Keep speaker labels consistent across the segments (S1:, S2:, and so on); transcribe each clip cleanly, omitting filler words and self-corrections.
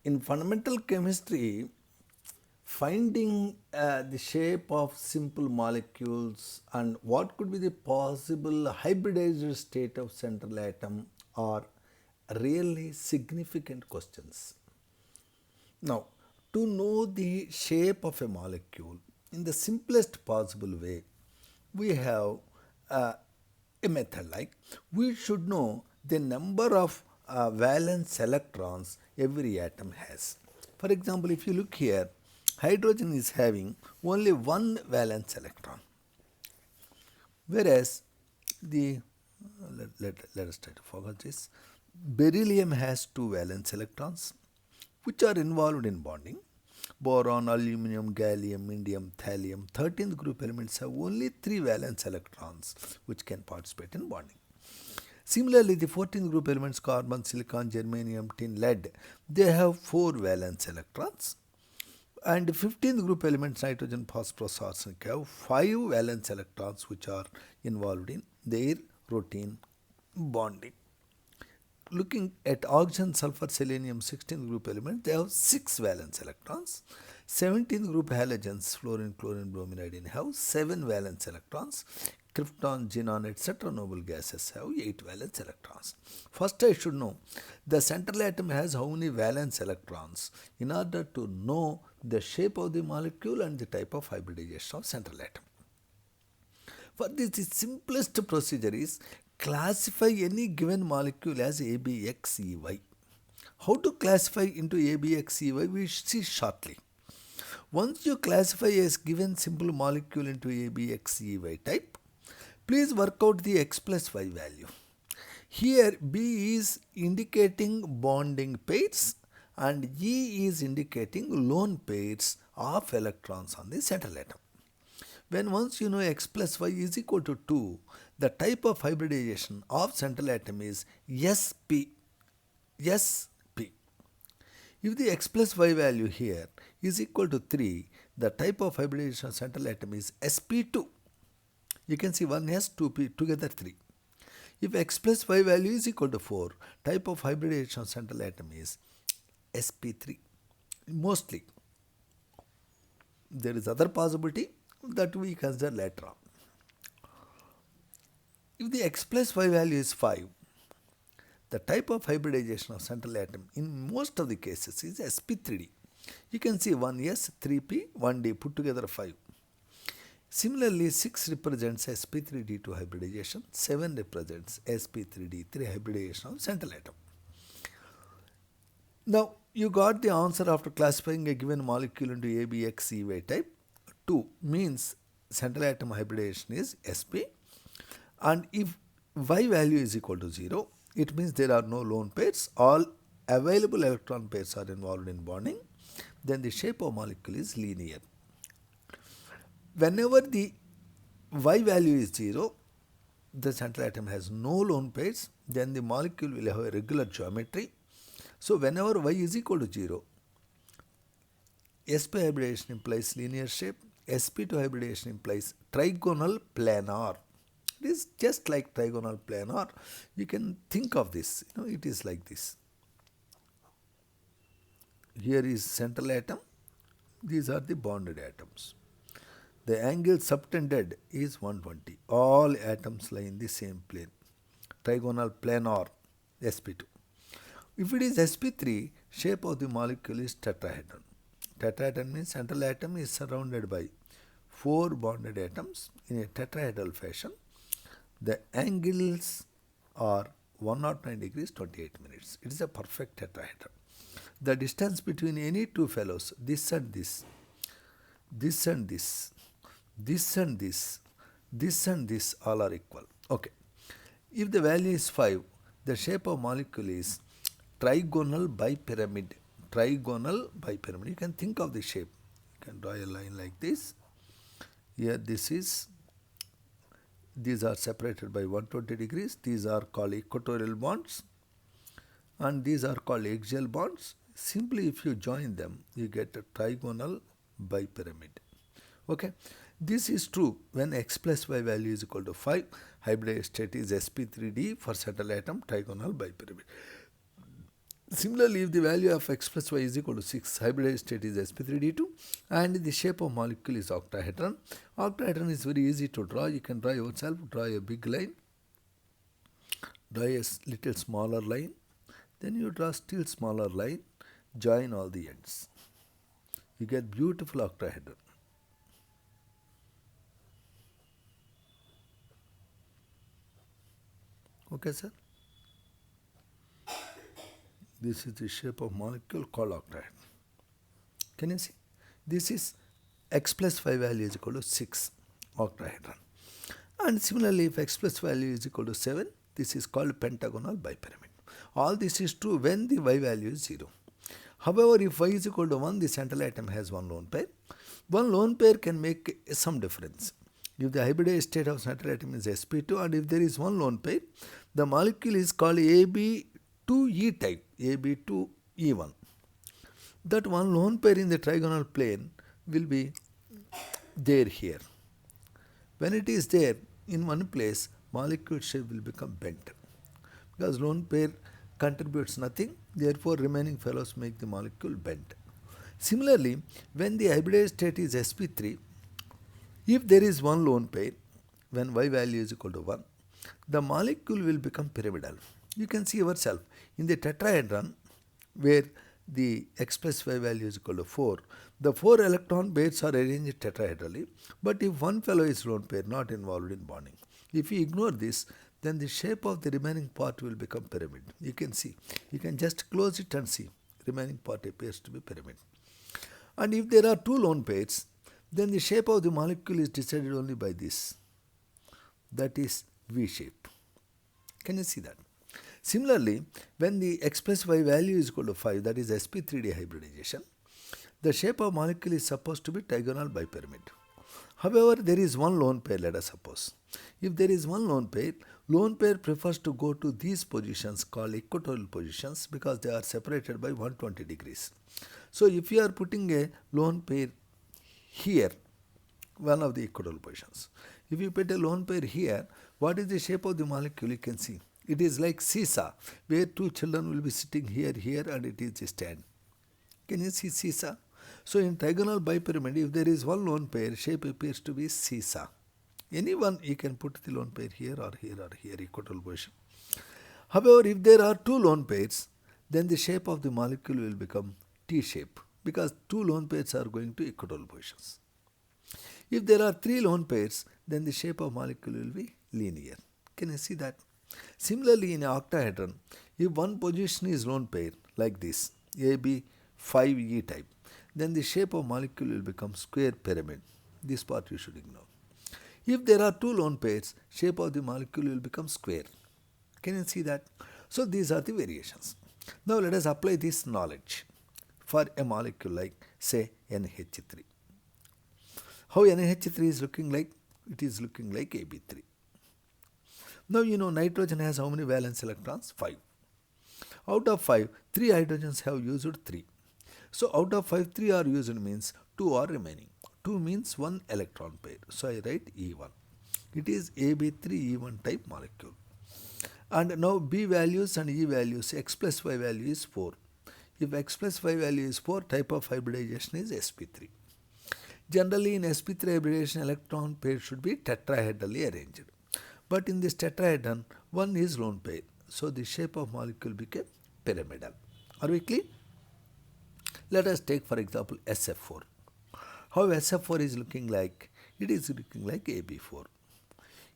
S1: In fundamental chemistry, finding the shape of simple molecules and what could be the possible hybridized state of central atom are really significant questions. Now, to know the shape of a molecule in the simplest possible way, we have uh, a method like we should know the number of valence electrons every atom has. For example, if you look here, hydrogen is having only one valence electron, whereas the let us try to focus this. Beryllium has two valence electrons which are involved in bonding. Boron, aluminum, gallium, indium, thallium, 13th group elements have only three valence electrons which can participate in bonding. Similarly, the 14th group elements carbon, silicon, germanium, tin, lead, they have four valence electrons. And 15th group elements nitrogen, phosphorus, arsenic have five valence electrons which are involved in their routine bonding. Looking at oxygen, sulfur, selenium 16th group element, they have 6 valence electrons. 17th group halogens, fluorine, chlorine, bromine, iodine have 7 valence electrons. Krypton, xenon, etc. noble gases have 8 valence electrons. First I should know the central atom has how many valence electrons in order to know the shape of the molecule and the type of hybridization of central atom. For this, the simplest procedure is classify any given molecule as ABXEY. How to classify into ABXEY we see shortly. Once you classify a given simple molecule into ABXEY type, please work out the X plus Y value. Here B is indicating bonding pairs and E is indicating lone pairs of electrons on the central atom. When once you know X plus Y is equal to 2, the type of hybridization of central atom is SP. SP. If the X plus Y value here is equal to 3, the type of hybridization of central atom is SP2. You can see 1S, 2P, together 3. If X plus Y value is equal to 4, type of hybridization of central atom is SP3. Mostly. There is other possibility that we consider later on. If the X plus Y value is 5, the type of hybridization of central atom in most of the cases is sp3d. You can see 1s, 3p, 1d put together 5. Similarly, 6 represents sp3d2 hybridization, 7 represents sp3d3 hybridization of central atom. Now, you got the answer after classifying a given molecule into A, B, X, E, Y type. 2 means central atom hybridization is sp, and if Y value is equal to 0, it means there are no lone pairs, all available electron pairs are involved in bonding, then the shape of molecule is linear. Whenever the Y value is 0, the central atom has no lone pairs, then the molecule will have a regular geometry. So whenever Y is equal to 0, sp hybridization implies linear shape, sp2 hybridization implies trigonal planar. It is just like trigonal planar. You can think of this, it is like this. Here is central atom, these are the bonded atoms. The angle subtended is 120. All atoms lie in the same plane. Trigonal planar, sp2. If it is sp3, shape of the molecule is tetrahedron. Tetrahedron means central atom is surrounded by 4 bonded atoms in a tetrahedral fashion. The angles are 109 degrees 28 minutes. It is a perfect tetrahedron. The distance between any two fellows, this and this, this and this, this and this, this and this, all are equal. Okay. If the value is 5, the shape of molecule is trigonal bipyramid. Trigonal bipyramid. You can think of the shape. You can draw a line like this. Here these are separated by 120 degrees. These are called equatorial bonds and these are called axial bonds. Simply if you join them, you get a trigonal bipyramid. Okay. This is true when X plus Y value is equal to 5. Hybrid state is sp3d for central atom trigonal bipyramid. Similarly, if the value of x plus y is equal to 6, hybridized state is sp3d2 and the shape of molecule is octahedron. Octahedron is very easy to draw. You can draw yourself, draw a big line, draw a little smaller line, then you draw still smaller line, join all the ends. You get beautiful octahedron. Okay, sir? This is the shape of molecule called octahedron. Can you see? This is x plus y value is equal to 6, octahedron. And similarly, if x plus value is equal to 7, this is called pentagonal bipyramid. All this is true when the y value is 0. However, if y is equal to 1, the central atom has one lone pair. One lone pair can make some difference. If the hybridized state of central atom is sp2 and if there is one lone pair, the molecule is called Ab2E type, Ab2E1. That one lone pair in the trigonal plane will be there here. When it is there in one place, molecule shape will become bent. Because lone pair contributes nothing, therefore remaining fellows make the molecule bent. Similarly, when the hybridized state is sp3, if there is one lone pair, when y value is equal to 1, the molecule will become pyramidal. You can see yourself in the tetrahedron where the x plus y value is equal to 4, the 4 electron pairs are arranged tetrahedrally, but if one fellow is lone pair not involved in bonding. If you ignore this, then the shape of the remaining part will become pyramid. You can see, you can just close it and see, remaining part appears to be pyramid. And if there are two lone pairs, then the shape of the molecule is decided only by this, that is V shape. Can you see that? Similarly, when the x plus y value is equal to 5, that is sp3d hybridization, the shape of molecule is supposed to be trigonal bipyramid. However, there is one lone pair, let us suppose. If there is one lone pair prefers to go to these positions called equatorial positions because they are separated by 120 degrees. So, if you are putting a lone pair here, one of the equatorial positions, if you put a lone pair here, what is the shape of the molecule? You can see. It is like seesaw, where two children will be sitting here, and it is a stand. Can you see seesaw? So in trigonal bipyramid, if there is one lone pair, shape appears to be seesaw. Any one, you can put the lone pair here or here or here, equatorial position. However, if there are two lone pairs, then the shape of the molecule will become T-shape because two lone pairs are going to equatorial positions. If there are three lone pairs, then the shape of molecule will be linear. Can you see that? Similarly, in an octahedron, if one position is lone pair like this, AB5E type, then the shape of molecule will become square pyramid. This part you should ignore. If there are two lone pairs, shape of the molecule will become square. Can you see that? So these are the variations. Now let us apply this knowledge for a molecule like say NH3. How NH3 is looking like? It is looking like AB3. Now you know nitrogen has how many valence electrons? 5. Out of 5, 3 hydrogens have used 3. So out of 5, 3 are used means 2 are remaining. 2 means 1 electron pair. So I write E1. It is AB3E1 type molecule. And now B values and E values, x plus y value is 4. If x plus y value is 4, type of hybridization is sp3. Generally in sp3 hybridization, electron pair should be tetrahedrally arranged. But in this tetrahedron, one is lone pair. So the shape of molecule became pyramidal. Are we clear? Let us take for example SF4. How SF4 is looking like? It is looking like AB4.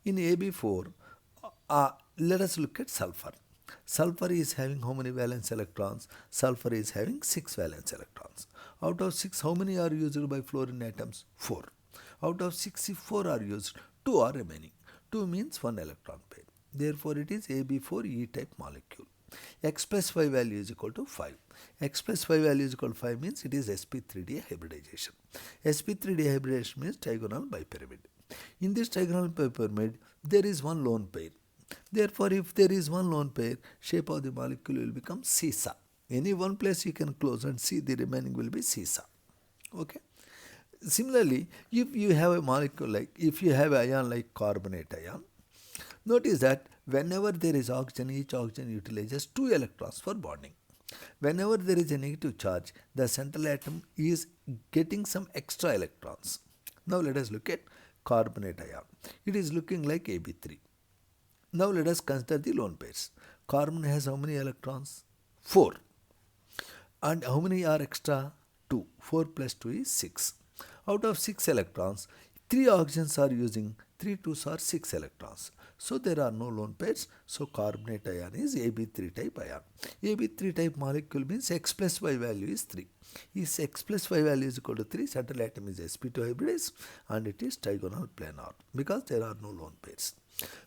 S1: In AB4, let us look at sulfur. Sulfur is having how many valence electrons? Sulfur is having 6 valence electrons. Out of 6, how many are used by fluorine atoms? 4. Out of 6, if 4 are used, 2 are remaining. 2 means 1 electron pair. Therefore, it is AB4E type molecule. X plus y value is equal to 5. X plus y value is equal to 5 means it is sp3d hybridization. sp3d hybridization means trigonal bipyramid. In this trigonal bipyramid, there is one lone pair. Therefore, if there is one lone pair, shape of the molecule will become seesaw. Any one place you can close and see the remaining will be seesaw. Okay. Similarly, if you have a molecule like, if you have ion like carbonate ion, notice that whenever there is oxygen, each oxygen utilizes 2 electrons for bonding. Whenever there is a negative charge, the central atom is getting some extra electrons. Now let us look at carbonate ion. It is looking like Ab3. Now let us consider the lone pairs. Carbon has how many electrons? 4. And how many are extra? 2. 4 plus 2 is 6. Out of 6 electrons, 3 oxygens are using 3 twos are 6 electrons. So there are no lone pairs. So carbonate ion is Ab3 type ion. Ab3 type molecule means X plus Y value is 3. If X plus Y value is equal to 3, central atom is sp2 hybridized and it is trigonal planar because there are no lone pairs.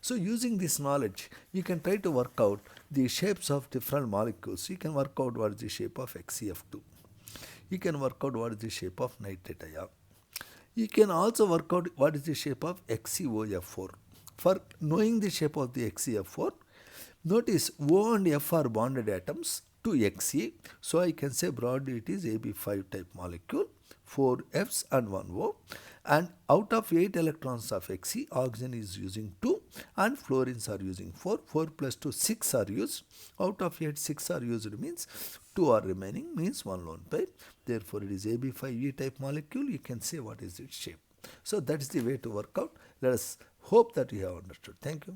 S1: So using this knowledge, you can try to work out the shapes of different molecules. You can work out what is the shape of XCF2. You can work out what is the shape of nitrate ion. You can also work out what is the shape of XCOF4. For knowing the shape of the XCF4, notice O and F are bonded atoms to Xe. So I can say broadly it is Ab5 type molecule, 4 Fs and 1 O. And out of 8 electrons of Xe, oxygen is using 2 and fluorines are using 4. 4 plus 2, 6 are used. Out of 8, 6 are used means 2 are remaining, means 1 lone pair. Therefore, it is Ab5E type molecule. You can say what is its shape. So that is the way to work out. Let us hope that you have understood. Thank you.